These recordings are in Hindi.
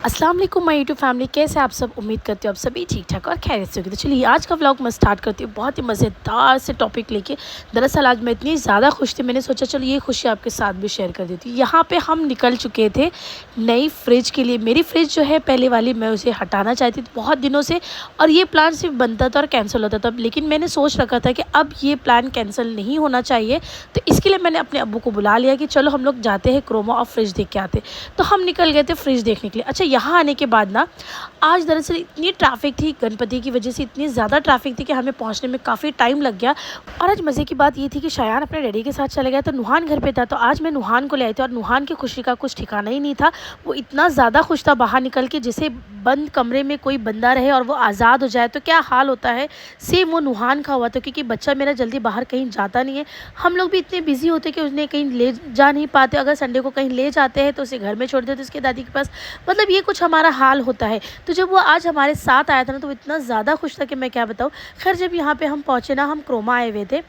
अस्सलाम वालेकुम माय यूट्यूब फैमिली, कैसे आप सब। उम्मीद करती हूँ आप सभी ठीक ठाक और खैरियत से होगी। तो चलिए आज का व्लॉग मैं स्टार्ट करती हूँ बहुत ही मज़ेदार से टॉपिक लेके। दरअसल आज मैं इतनी ज़्यादा खुश थी, मैंने सोचा चलो ये खुशी आपके साथ भी शेयर कर देती हूँ। यहाँ पे हम निकल चुके थे नई फ्रिज के लिए। मेरी फ्रिज जो है पहले वाली, मैं उसे हटाना चाहती थी बहुत दिनों से, और ये प्लान सिर्फ बनता था और कैंसिल होता था। लेकिन मैंने सोच रखा था कि अब ये प्लान कैंसिल नहीं होना चाहिए, तो इसके लिए मैंने अपने अब्बू को बुला लिया कि चलो हम लोग जाते हैं क्रोमा और फ्रिज देख के आते। तो हम निकल गए थे फ्रिज देखने के लिए। अच्छा, यहाँ आने के बाद ना आज दरअसल इतनी ट्रैफिक थी, गणपति की वजह से इतनी ज़्यादा ट्रैफिक थी कि हमें पहुंचने में काफ़ी टाइम लग गया। और आज मज़े की बात ये थी कि शायान अपने डैडी के साथ चला गया, तो नुहान घर पे था। तो आज मैं नुहान को ले आई थी और नुहान की खुशी का कुछ ठिकाना ही नहीं था। वो इतना ज़्यादा खुश था बाहर निकल के, जैसे बंद कमरे में कोई बंदा रहे और वो आज़ाद हो जाए तो क्या हाल होता है, सेम वो नुहान का हुआ था। क्योंकि बच्चा मेरा जल्दी बाहर कहीं जाता नहीं है, हम लोग भी इतने बिजी होते कि उन्हें कहीं ले जा नहीं पाते। अगर संडे को कहीं ले जाते हैं तो उसे घर में छोड़ देते उसके दादी के पास, मतलब ये कुछ हमारा हाल होता है। तो जब वो आज हमारे साथ आया था ना, तो वो इतना ज़्यादा खुश था कि मैं क्या बताऊँ। खैर जब यहाँ पे हम पहुँचे ना, हम क्रोमा आए हुए थे।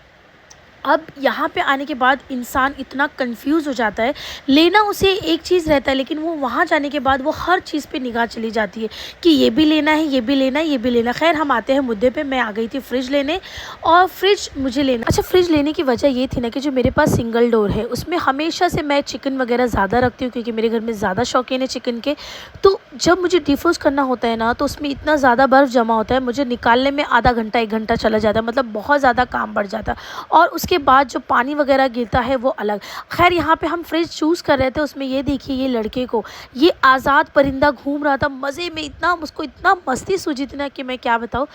अब यहाँ पे आने के बाद इंसान इतना कंफ्यूज हो जाता है। लेना उसे एक चीज़ रहता है, लेकिन वो वहाँ जाने के बाद वो हर चीज़ पे निगाह चली जाती है कि ये भी लेना है, ये भी लेना है, ये भी लेना। खैर हम आते हैं मुद्दे पे। मैं आ गई थी फ्रिज लेने, और फ्रिज मुझे लेना। अच्छा, फ्रिज लेने की वजह ये थी ना कि जो मेरे पास सिंगल डोर है उसमें हमेशा से मैं चिकन वगैरह ज़्यादा रखती हूँ, क्योंकि मेरे घर में ज़्यादा शौकीन है चिकन के। तो जब मुझे डिफ्रोस्ट करना होता है ना, तो उसमें इतना ज़्यादा बर्फ़ जमा होता है, मुझे निकालने में आधा घंटा 1 घंटा चला जाता है, मतलब बहुत ज़्यादा काम बढ़ जाता है। और उसके बाद जो पानी वगैरह गिरता है वो अलग। खैर यहाँ पे हम फ्रिज चूज़ कर रहे थे, उसमें ये देखिए ये लड़के को ये आज़ाद परिंदा घूम रहा था मज़े में, इतना उसको इतना मस्ती सूझी थी ना कि मैं क्या बताऊँ।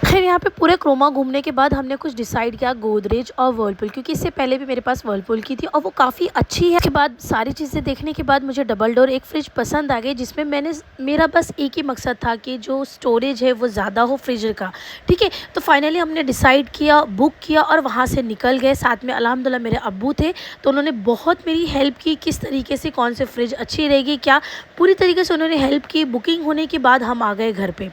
खैर यहाँ पे पूरे क्रोमा घूमने के बाद हमने कुछ डिसाइड किया, गोदरेज और वर्लपूल, क्योंकि इससे पहले भी मेरे पास वर्लपूल की थी और वो काफ़ी अच्छी है। उसके बाद सारी चीज़ें देखने के बाद मुझे डबल डोर एक फ्रिज पसंद आ गई, जिसमें मेरा बस एक ही मकसद था कि जो स्टोरेज है वो ज़्यादा हो फ्रीजर का। ठीक है, तो फाइनली हमने डिसाइड किया, बुक किया और वहाँ से निकल गए। साथ में अल्हम्दुलिल्लाह मेरे अब्बू थे, तो उन्होंने बहुत मेरी हेल्प की, किस तरीके से कौन से फ्रिज अच्छी रहेगी क्या, पूरी तरीके से उन्होंने हेल्प की। बुकिंग होने के बाद हम आ गए घर पे।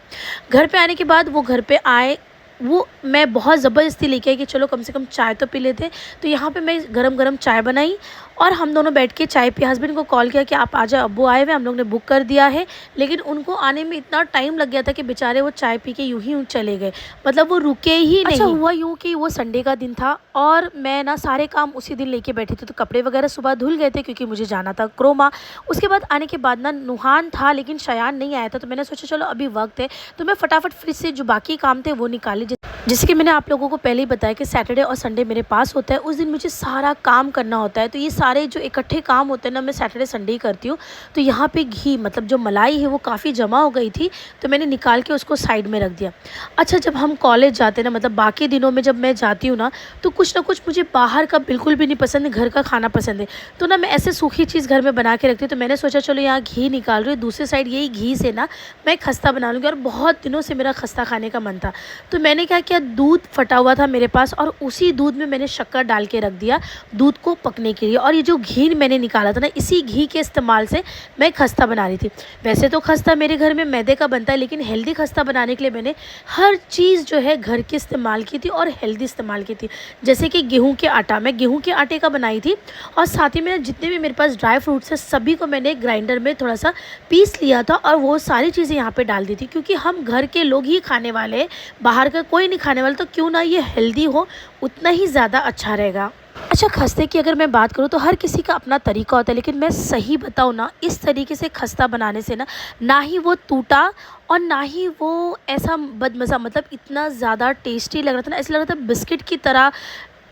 घर पे आने के बाद वो घर पे आए, वो मैं बहुत ज़बरदस्ती लेके आई कि चलो कम से कम चाय तो पी लेते। तो यहाँ पे मैं गरम गरम चाय बनाई और हम दोनों बैठ के चाय पी। हस्बैंड को कॉल किया कि आप आ जाओ, अब्बू आए हुए, हम लोग ने बुक कर दिया है। लेकिन उनको आने में इतना टाइम लग गया था कि बेचारे वो चाय पी के यूं ही चले गए, मतलब वो रुके ही नहीं। अच्छा हुआ यूँ कि वो संडे का दिन था और मैं ना सारे काम उसी दिन लेके बैठी थी, तो कपड़े वगैरह सुबह धुल गए थे क्योंकि मुझे जाना था क्रोमा। उसके बाद आने के बाद ना नुहान था लेकिन शयान नहीं आया था, तो मैंने सोचा चलो अभी वक्त है, तो मैं फटाफट फ्रिज से जो बाकी काम थे वो निकाली। जैसे कि मैंने आप लोगों को पहले ही बताया कि सैटरडे और संडे मेरे पास होता है, उस दिन मुझे सारा काम करना होता है। तो ये सारे जो इकट्ठे काम होते हैं ना, मैं सैटरडे संडे ही करती हूँ। तो यहाँ पे घी, मतलब जो मलाई है वो काफ़ी जमा हो गई थी, तो मैंने निकाल के उसको साइड में रख दिया। अच्छा, जब हम कॉलेज जाते हैं ना, मतलब बाकी दिनों में जब मैं जाती हूँ ना, तो कुछ ना कुछ मुझे बाहर का बिल्कुल भी नहीं पसंद है, घर का खाना पसंद है। तो ना मैं ऐसे सूखी चीज़ घर में बना के रखती हूँ। तो मैंने सोचा चलो यहाँ घी निकाल रही हूँ, दूसरी साइड यही घी से ना मैं खस्ता बना लूँगी, और बहुत दिनों से मेरा खस्ता खाने का मन था। तो मैंने क्या किया, दूध फटा हुआ था मेरे पास और उसी दूध में मैंने शक्कर डाल के रख दिया दूध को पकने के लिए। और ये जो घी मैंने निकाला था ना, इसी घी के इस्तेमाल से मैं खस्ता बना रही थी। वैसे तो खस्ता मेरे घर में मैदे का बनता है, लेकिन हेल्दी खस्ता बनाने के लिए मैंने हर चीज़ जो है घर की इस्तेमाल की थी और हेल्दी इस्तेमाल की थी। जैसे कि गेहूँ के आटा, मैं गेहूँ के आटे का बनाई थी, और साथ ही में जितने भी मेरे पास ड्राई फ्रूट्स है सभी को मैंने ग्राइंडर में थोड़ा सा पीस लिया था और वो सारी चीज़ें यहाँ पर डाल दी थी। क्योंकि हम घर के लोग ही खाने वाले हैं, बाहर का कोई नहीं खाने वाला, तो क्यों ना ये हेल्दी हो, उतना ही ज़्यादा अच्छा रहेगा। अच्छा, खस्ते की अगर मैं बात करूँ तो हर किसी का अपना तरीका होता है, लेकिन मैं सही बताऊँ ना, इस तरीके से खस्ता बनाने से ना ही वो टूटा और ना ही वो ऐसा बदमज़ा, मतलब इतना ज़्यादा टेस्टी लग रहा था ना, ऐसा लग रहा था बिस्किट की तरह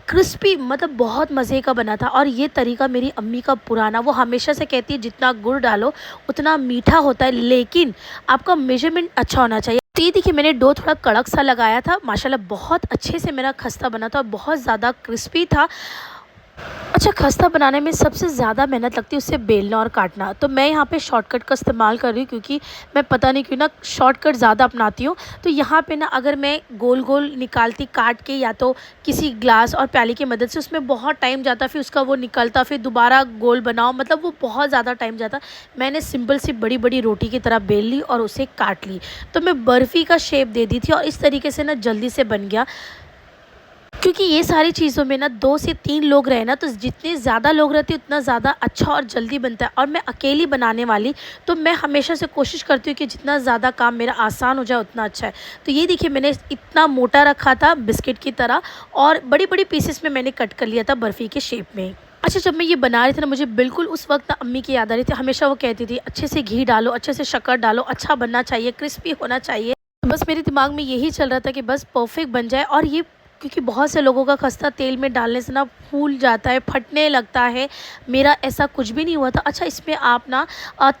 क्रिस्पी, मतलब बहुत मज़े का बना था। और ये तरीका मेरी अम्मी का पुराना, वो हमेशा से कहती है जितना गुड़ डालो उतना मीठा होता है, लेकिन आपका मेजरमेंट अच्छा होना चाहिए। तो ये देखिए मैंने डो थोड़ा कड़क सा लगाया था, माशाल्लाह बहुत अच्छे से मेरा खस्ता बना था और बहुत ज़्यादा क्रिस्पी था। अच्छा, खस्ता बनाने में सबसे ज़्यादा मेहनत लगती है उससे बेलना और काटना। तो मैं यहाँ पे शॉर्टकट का इस्तेमाल कर रही हूँ, क्योंकि मैं पता नहीं क्यों ना शॉर्टकट ज़्यादा अपनाती हूँ। तो यहाँ पे ना अगर मैं गोल गोल निकालती काट के, या तो किसी ग्लास और प्याली की मदद से, उसमें बहुत टाइम जाता, फिर उसका वो निकलता, फिर दोबारा गोल बनाओ, मतलब वो बहुत ज़्यादा टाइम जाता। मैंने सिंपल सी बड़ी बड़ी रोटी की तरह बेल ली और उसे काट ली, तो मैं बर्फ़ी का शेप दे दी थी और इस तरीके से ना जल्दी से बन गया। क्योंकि ये सारी चीज़ों में ना 2 से 3 लोग रहे ना, तो जितने ज़्यादा लोग रहते हैं उतना ज़्यादा अच्छा और जल्दी बनता है। और मैं अकेली बनाने वाली, तो मैं हमेशा से कोशिश करती हूँ कि जितना ज़्यादा काम मेरा आसान हो जाए उतना अच्छा है। तो ये देखिए, मैंने इतना मोटा रखा था बिस्किट की तरह, और बड़ी-बड़ी पीसेस में मैंने कट कर लिया था बर्फ़ी के शेप में। अच्छा, जब मैं ये बना रही थी ना, मुझे बिल्कुल उस वक़्त ना अम्मी की याद आ रही थी। हमेशा वो कहती थी, अच्छे से घी डालो, अच्छे से शक्कर डालो, अच्छा बनना चाहिए, क्रिस्पी होना चाहिए। बस मेरे दिमाग में यही चल रहा था कि बस परफ़ेक्ट बन जाए। और ये, क्योंकि बहुत से लोगों का खस्ता तेल में डालने से ना फूल जाता है, फटने लगता है। मेरा ऐसा कुछ भी नहीं हुआ था। अच्छा, इसमें आप ना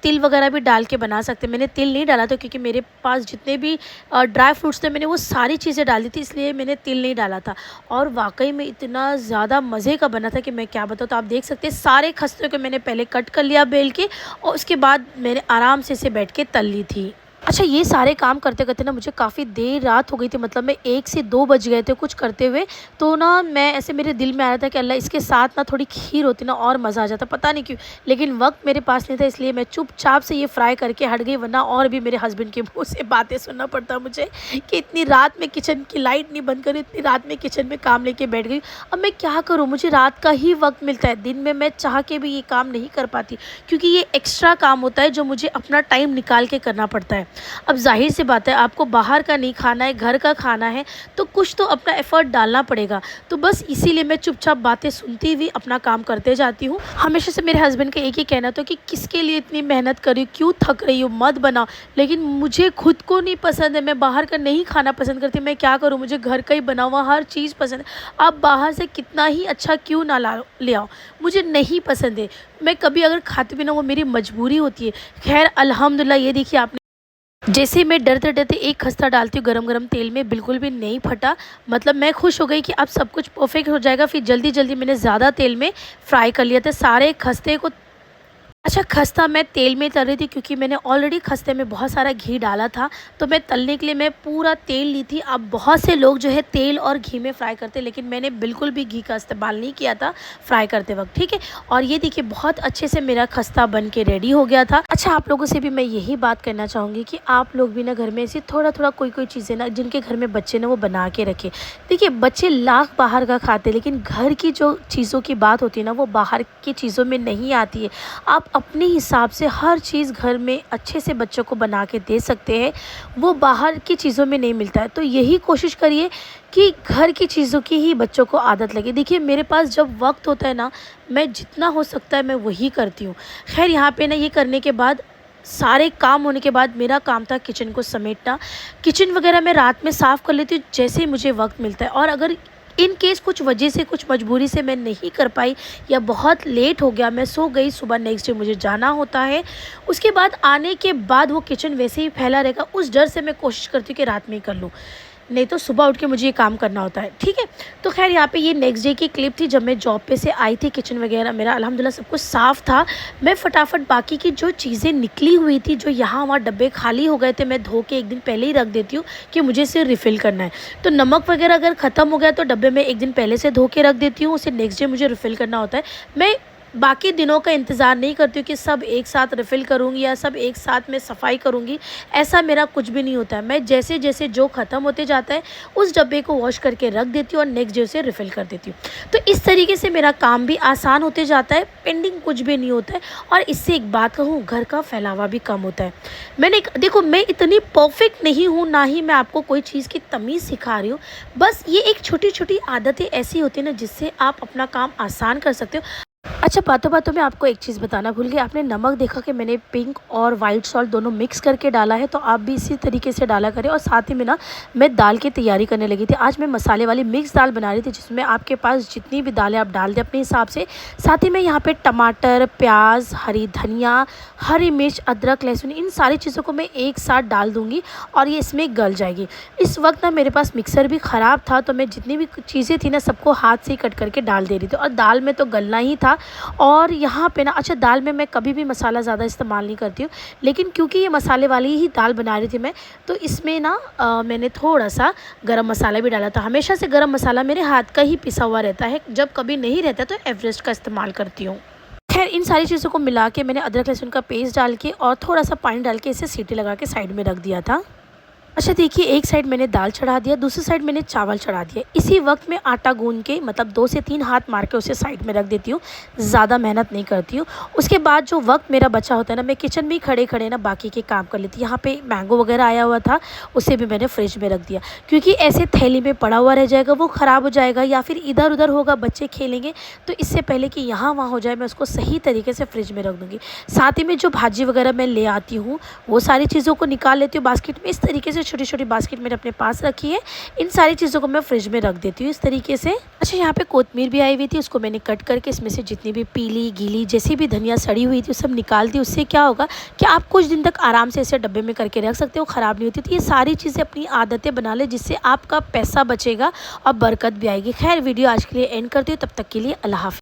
तिल वगैरह भी डाल के बना सकते हैं। मैंने तिल नहीं डाला था, क्योंकि मेरे पास जितने भी ड्राई फ्रूट्स थे मैंने वो सारी चीज़ें डाल दी थी, इसलिए मैंने तिल नहीं डाला था। और वाक़ई में इतना ज़्यादा मज़े का बना था कि मैं क्या बताऊँ। तो आप देख सकते हैं, सारे खस्ते को मैंने पहले कट कर लिया बेल के, और उसके बाद मैंने आराम से इसे बैठ के तल ली थी। अच्छा, ये सारे काम करते-करते ना मुझे काफ़ी देर रात हो गई थी, मतलब मैं 1 से 2 बज गए थे कुछ करते हुए। तो ना मैं ऐसे, मेरे दिल में आ रहा था कि अल्लाह, इसके साथ ना थोड़ी खीर होती ना और मज़ा आ जाता, पता नहीं क्यों। लेकिन वक़्त मेरे पास नहीं था, इसलिए मैं चुपचाप से ये फ्राई करके हट गई, वरना और भी मेरे हस्बैंड के मुँह से बातें सुनना पड़ता मुझे कि इतनी रात में किचन की लाइट नहीं बंद करी, इतनी रात में किचन में काम लेके बैठ गई। अब मैं क्या करूँ, मुझे रात का ही वक़्त मिलता है, दिन में मैं चाह के भी ये काम नहीं कर पाती, क्योंकि ये एक्स्ट्रा काम होता है जो मुझे अपना टाइम निकाल के करना पड़ता है। अब ज़ाहिर सी बात है, आपको बाहर का नहीं खाना है, घर का खाना है, तो कुछ तो अपना एफ़र्ट डालना पड़ेगा। तो बस इसीलिए मैं चुपचाप बातें सुनती हुई अपना काम करते जाती हूँ। हमेशा से मेरे हस्बैंड का एक ही कहना था कि किसके लिए इतनी मेहनत कर रही हो, क्यों थक रही हो, मत बनाओ। लेकिन मुझे खुद को नहीं पसंद है, मैं बाहर का नहीं खाना पसंद करती, मैं क्या करूँ, मुझे घर का ही बना हुआ हर चीज़ पसंद है। आप बाहर से कितना ही अच्छा क्यों ना ला ले आओ, मुझे नहीं पसंद है। मैं कभी अगर खाती भी ना, वो मेरी मजबूरी होती है। ख़ैर अल्हम्दुलिल्लाह, ये देखिए आपने, जैसे ही मैं डरते-डरते एक खस्ता डालती हूँ गरम-गरम तेल में, बिल्कुल भी नहीं फटा। मतलब मैं खुश हो गई कि अब सब कुछ परफ़ेक्ट हो जाएगा। फिर जल्दी-जल्दी मैंने ज़्यादा तेल में फ्राई कर लिया था सारे खस्ते को। अच्छा, खस्ता मैं तेल में तल रही थी, क्योंकि मैंने ऑलरेडी खस्ते में बहुत सारा घी डाला था, तो मैं तलने के लिए मैं पूरा तेल ली थी। अब बहुत से लोग जो है तेल और घी में फ्राई करते हैं, लेकिन मैंने बिल्कुल भी घी का इस्तेमाल नहीं किया था फ्राई करते वक्त, ठीक है। और ये देखिए, बहुत अच्छे से मेरा खस्ता बन के रेडी हो गया था। अच्छा, आप लोगों से भी मैं यही बात करना चाहूँगी कि आप लोग भी ना घर में ऐसी थोड़ा-थोड़ा कोई-कोई चीज़ें ना, जिनके घर में बच्चे ना, वो बना के रखें। देखिए, बच्चे लाख बाहर का खाते हैं, लेकिन घर की जो चीज़ों की बात होती है ना, वो बाहर की चीज़ों में नहीं आती है। आप अपने हिसाब से हर चीज़ घर में अच्छे से बच्चों को बना के दे सकते हैं, वो बाहर की चीज़ों में नहीं मिलता है। तो यही कोशिश करिए कि घर की चीज़ों की ही बच्चों को आदत लगे। देखिए, मेरे पास जब वक़्त होता है ना, मैं जितना हो सकता है मैं वही करती हूँ। ख़ैर, यहाँ पे ना ये करने के बाद, सारे काम होने के बाद, मेरा काम था किचन को समेटना। किचन वग़ैरह मैं रात में साफ़ कर लेती हूँ जैसे ही मुझे वक़्त मिलता है। और अगर इन केस कुछ वजह से, कुछ मजबूरी से मैं नहीं कर पाई, या बहुत लेट हो गया, मैं सो गई, सुबह नेक्स्ट डे मुझे जाना होता है, उसके बाद आने के बाद वो किचन वैसे ही फैला रहेगा, उस डर से मैं कोशिश करती हूँ कि रात में ही कर लूँ, नहीं तो सुबह उठ के मुझे ये काम करना होता है, ठीक है। तो खैर, यहाँ पे ये नेक्स्ट डे की क्लिप थी, जब मैं जॉब पे से आई थी। किचन वगैरह मेरा अल्हम्दुलिल्लाह सब कुछ साफ़ था। मैं फटाफट बाकी की जो चीज़ें निकली हुई थी, जो यहाँ वहाँ डब्बे खाली हो गए थे, मैं धो के एक दिन पहले ही रख देती हूँ कि मुझे इसे रिफ़िल करना है। तो नमक वगैरह अगर ख़त्म हो गया तो डब्बे में एक दिन पहले से धो के रख देती हूँ, उसे नेक्स्ट डे मुझे रिफ़िल करना होता है। मैं बाकी दिनों का इंतज़ार नहीं करती हूँ कि सब एक साथ रिफ़िल करूँगी या सब एक साथ में सफाई करूँगी, ऐसा मेरा कुछ भी नहीं होता है। मैं जैसे-जैसे जो ख़त्म होते जाता है, उस डब्बे को वॉश करके रख देती हूँ और नेक्स्ट डे उसे रिफ़िल कर देती हूँ। तो इस तरीके से मेरा काम भी आसान होते जाता है, पेंडिंग कुछ भी नहीं होता है। और इससे एक बात कहूँ, घर का फैलावा भी कम होता है। देखो, मैं इतनी परफ़ेक्ट नहीं हूँ, ना ही मैं आपको कोई चीज़ की तमीज़ सिखा रही हूँ। बस ये एक छोटी-छोटी आदतें ऐसी होती हैं ना, जिससे आप अपना काम आसान कर सकते हो। अच्छा, बातों-बातों में आपको एक चीज़ बताना भूल गई। आपने नमक देखा कि मैंने पिंक और वाइट सॉल्ट दोनों मिक्स करके डाला है, तो आप भी इसी तरीके से डाला करें। और साथ ही में ना, मैं दाल की तैयारी करने लगी थी। आज मैं मसाले वाली मिक्स दाल बना रही थी, जिसमें आपके पास जितनी भी दालें आप डाल दें अपने हिसाब से। साथ ही मैं यहाँ पे टमाटर, प्याज, हरी धनिया, हरी मिर्च, अदरक, लहसुन, इन सारी चीज़ों को मैं एक साथ डाल दूँगी और ये इसमें गल जाएगी। इस वक्त ना मेरे पास मिक्सर भी ख़राब था, तो मैं जितनी भी चीज़ें थी ना, सबको हाथ से ही कट करके डाल दे रही थी। और दाल में तो गलना ही था। और यहाँ पे ना, अच्छा, दाल में मैं कभी भी मसाला ज़्यादा इस्तेमाल नहीं करती हूँ, लेकिन क्योंकि ये मसाले वाली ही दाल बना रही थी मैं, तो इसमें ना मैंने थोड़ा सा गरम मसाला भी डाला था। हमेशा से गरम मसाला मेरे हाथ का ही पिसा हुआ रहता है, जब कभी नहीं रहता तो एवरेस्ट का इस्तेमाल करती हूँ। खैर, इन सारी चीज़ों को मिला के मैंने अदरक लहसुन का पेस्ट डाल के और थोड़ा सा पानी डाल के इसे सीटी लगा के साइड में रख दिया था। अच्छा देखिए, एक साइड मैंने दाल चढ़ा दिया, दूसरी साइड मैंने चावल चढ़ा दिया। इसी वक्त में आटा गूँध के मतलब 2 से 3 हाथ मार के उसे साइड में रख देती हूँ, ज़्यादा मेहनत नहीं करती हूँ। उसके बाद जो वक्त मेरा बचा होता है ना, मैं किचन में ही खड़े-खड़े ना बाकी के काम कर लेती हूँ। यहाँ पे मैंगो वगैरह आया हुआ था, उसे भी मैंने फ्रिज में रख दिया, क्योंकि ऐसे थैली में पड़ा हुआ रह जाएगा, वो ख़राब हो जाएगा या फिर इधर-उधर होगा, बच्चे खेलेंगे, तो इससे पहले कि यहाँ-वहाँ हो जाए, मैं उसको सही तरीके से फ्रिज में रख दूँगी। साथ ही में जो भाजी वगैरह मैं ले आती हूँ, वो सारी चीज़ों को निकाल लेती हूँ बास्केट में। इस तरीके से छोटी-छोटी बास्केट मैंने अपने पास रखी है। इन सारी चीज़ों को मैं फ्रिज में रख देती हूँ इस तरीके से। अच्छा, यहाँ पे कोतमीर भी आई हुई थी, उसको मैंने कट करके इसमें से जितनी भी पीली, गीली जैसी भी धनिया सड़ी हुई थी, वो सब निकाल दी। उससे क्या होगा कि आप कुछ दिन तक आराम से इसे डब्बे में करके रख सकते हो, ख़राब नहीं होती। तो ये सारी चीज़ें अपनी आदतें बना लें, जिससे आपका पैसा बचेगा और बरकत भी आएगी। खैर, वीडियो आज के लिए एंड करती हूँ, तब तक के लिए अल्लाह हाफ़िज़।